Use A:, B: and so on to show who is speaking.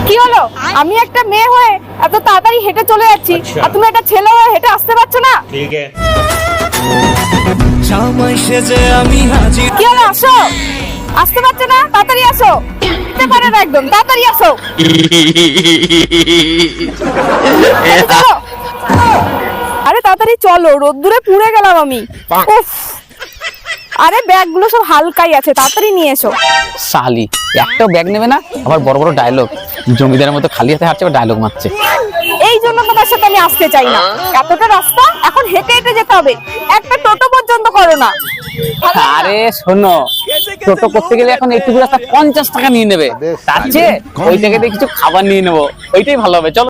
A: কি হলো? আমি একটা মেয়ে হয়ে এত তাড়াতাড়ি হেঁটে চলে যাচ্ছি, আর তুমি একটা ছেলে হয়ে হেঁটে আসতে পারছো না?
B: ठीक है।
A: কি হলো? আসো, আসতে পারছো না? তাড়াতাড়ি আসো, আসতে পারে না একদম, তাড়াতাড়ি আসো। চলো। আরে তাড়াতাড়ি চলো, রোদ্দুরে পুড়ে গেলাম আমি। উফ, আরে ব্যাগগুলো সব হালকাই আছে, তাড়াতাড়ি নিয়ে এসো।
C: শালি একটাও ব্যাগ নেবে না, আবার বড় বড় ডায়লগ, জমিদারের মতো খালি হাতে হাঁটছে, ডায়লগ মারছে।
A: এই জন্য তোমার সাথে আমি আসতে চাই না। এতটা রাস্তা এখন হেঁটে হেঁটে যেতে হবে, একটা টোটো পর্যন্ত করো না।
C: আরে শোনো, টোটো করতে গেলে এখন একটু রাস্তা 50 টাকা নিয়ে নেবে, তার চেয়ে ওই টাকা দিয়ে কিছু খাবার নিয়ে নেবো, ওইটাই ভালো হবে। চলো।